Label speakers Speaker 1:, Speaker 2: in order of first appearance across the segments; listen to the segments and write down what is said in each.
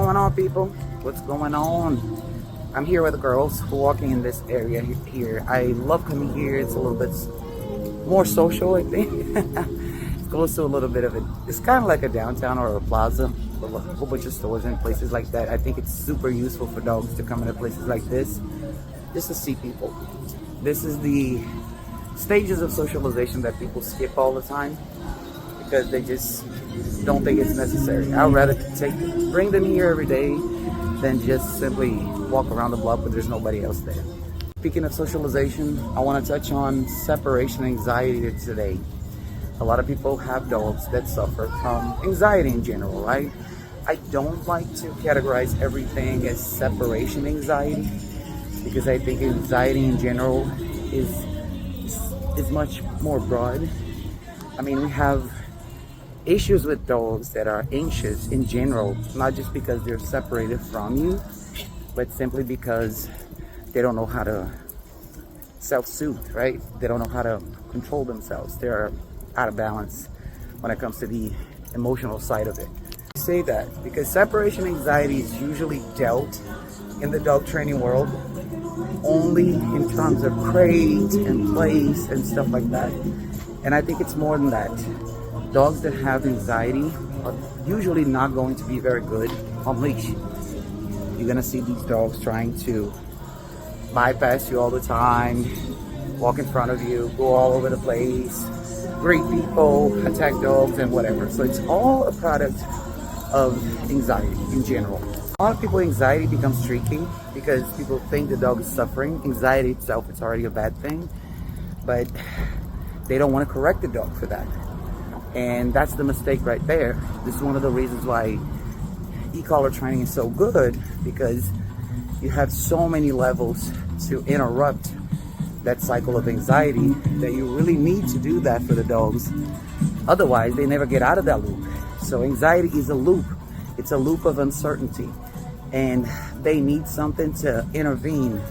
Speaker 1: going on, people? What's going on? I'm here with the girls walking in this area here. I love coming here. It's a little bit more social, I think. It's close to a little bit of it. It's kind of like a downtown or a plaza, with a whole bunch of stores and places like that. I think it's super useful for dogs to come into places like this just to see people. This is the stages of socialization that people skip all the time because they just don't think it's necessary. I'd rather bring them here every day than just simply walk around the block, but there's nobody else there. Speaking of socialization, I want to touch on separation anxiety today. A lot of people have dogs that suffer from anxiety in general, right? I don't like to categorize everything as separation anxiety because I think anxiety in general is much more broad. I mean, we have issues with dogs that are anxious in general, not just because they're separated from you, but simply because they don't know how to self-soothe, right? They don't know how to control themselves. They're out of balance when it comes to the emotional side of it. I say that because separation anxiety is usually dealt in the dog training world only in terms of crate and place and stuff like that. And I think it's more than that. Dogs that have anxiety are usually not going to be very good on leash. You're gonna see these dogs trying to bypass you all the time, walk in front of you, go all over the place, greet people, attack dogs and whatever. So it's all a product of anxiety in general. A lot of people, anxiety becomes tricky because people think the dog is suffering. Anxiety itself is already a bad thing, but they don't want to correct the dog for that. And that's the mistake right there. This is one of the reasons why e-collar training is so good, because you have so many levels to interrupt that cycle of anxiety that you really need to do that for the dogs. Otherwise, they never get out of that loop. So anxiety is a loop. It's a loop of uncertainty. And they need something to intervene,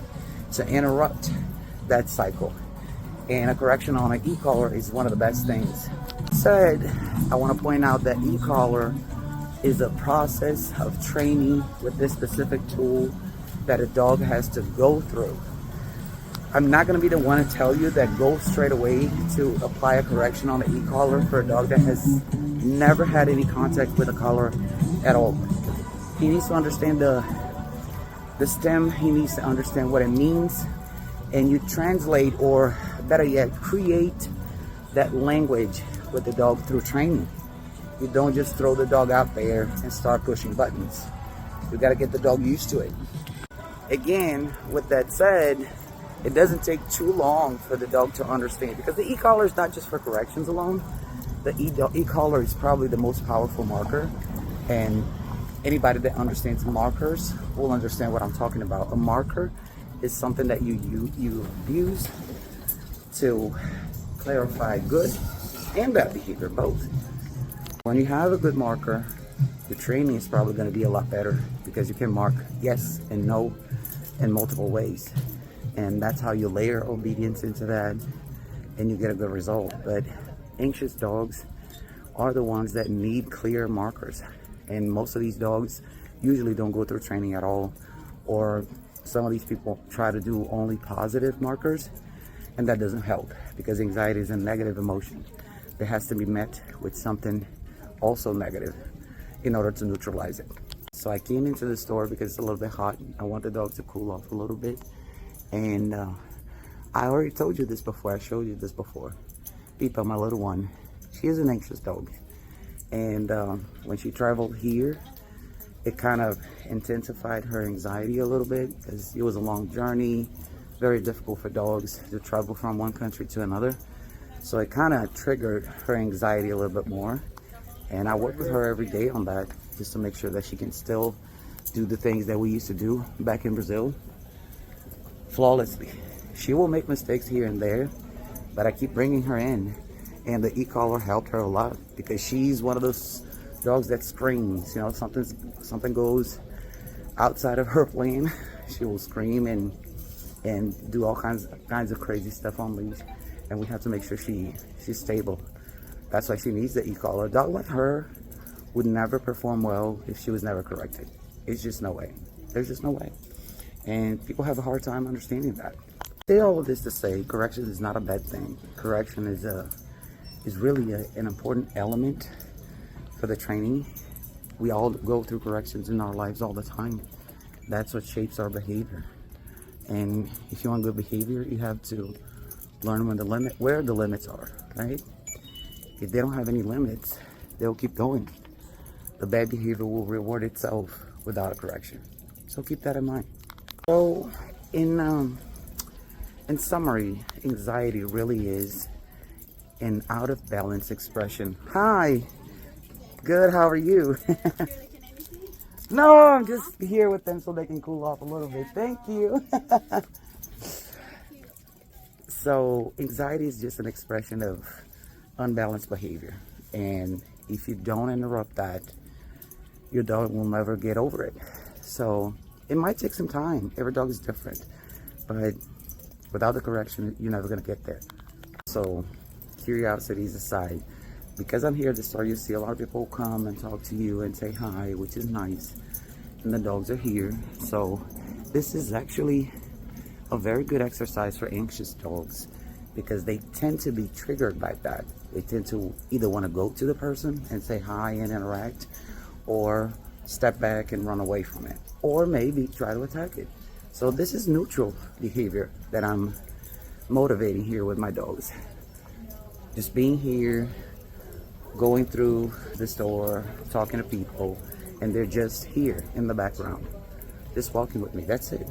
Speaker 1: to interrupt that cycle. And a correction on an e-collar is one of the best things. Said, I want to point out that e-collar is a process of training with this specific tool that a dog has to go through. I'm not going to be the one to tell you that go straight away to apply a correction on an e-collar for a dog that has never had any contact with a collar at all. He needs to understand the stem. He needs to understand what it means, and you translate, or better yet, create that language with the dog through training. You don't just throw the dog out there and start pushing buttons. You got to get the dog used to it. Again, with that said, it doesn't take too long for the dog to understand, because the e-collar is not just for corrections alone. The e-collar is probably the most powerful marker, and anybody that understands markers will understand what I'm talking about. A marker is something that you use to clarify good and bad behavior, both. When you have a good marker, your training is probably going to be a lot better, because you can mark yes and no in multiple ways. And that's how you layer obedience into that, and you get a good result. But anxious dogs are the ones that need clear markers. And most of these dogs usually don't go through training at all, or some of these people try to do only positive markers, and that doesn't help, because anxiety is a negative emotion. It has to be met with something also negative in order to neutralize it. So I came into the store because it's a little bit hot. I want the dog to cool off a little bit. And I already told you this before. I showed you this before. Pipa, my little one, she is an anxious dog. And when she traveled here, it kind of intensified her anxiety a little bit, because it was a long journey, very difficult for dogs to travel from one country to another. So it kind of triggered her anxiety a little bit more. And I work with her every day on that, just to make sure that she can still do the things that we used to do back in Brazil flawlessly. She will make mistakes here and there, but I keep bringing her in. And the e-collar helped her a lot, because she's one of those dogs that screams. You know, something goes outside of her plan, she will scream and do all kinds of crazy stuff on leash. And we have to make sure she's stable. That's why she nees the e-collar. A dog like her would never perform well if she was never corrected. It's just no way. There's just no way. And people have a hard time understanding that. I say all of this to say correction is not a bad thing. Correction is really an important element for the trainee. We all go through corrections in our lives all the time. That's what shapes our behavior. And if you want good behavior, you have to learn where the limits are, right? If they don't have any limits, they'll keep going. The bad behavior will reward itself without a correction. So keep that in mind. So in summary, anxiety really is an out of balance expression. Hi, good, how are you? No, I'm just here with them so they can cool off a little bit. Thank you. So anxiety is just an expression of unbalanced behavior. And if you don't interrupt that, your dog will never get over it. So it might take some time. Every dog is different. But without the correction, you're never going to get there. So curiosities aside, because I'm here at the store, you see a lot of people come and talk to you and say hi, which is nice. And the dogs are here. So this is actually a very good exercise for anxious dogs because they tend to be triggered by that. They tend to either want to go to the person and say hi and interact, or step back and run away from it, or maybe try to attack it. So this is neutral behavior that I'm motivating here with my dogs. Just being here, going through the store, talking to people, and they're just here in the background, just walking with me. That's it.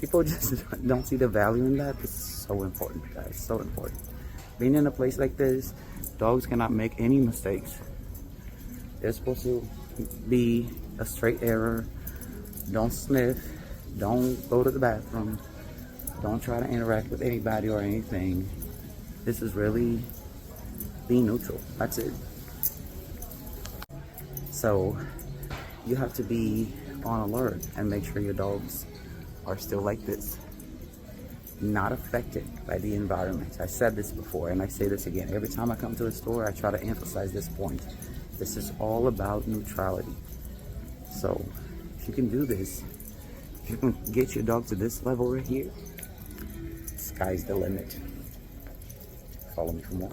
Speaker 1: People just don't see the value in that. It's so important, guys, so important. Being in a place like this, dogs cannot make any mistakes. They're supposed to be a straight error. Don't sniff, don't go to the bathroom, don't try to interact with anybody or anything. This is really being neutral. That's it. So you have to be on alert and make sure your dogs are still like this, not affected by the environment. I said this before and I say this again. Every time I come to a store, I try to emphasize this point. This is all about neutrality. So if you can do this, if you can get your dog to this level right here, sky's the limit. Follow me for more.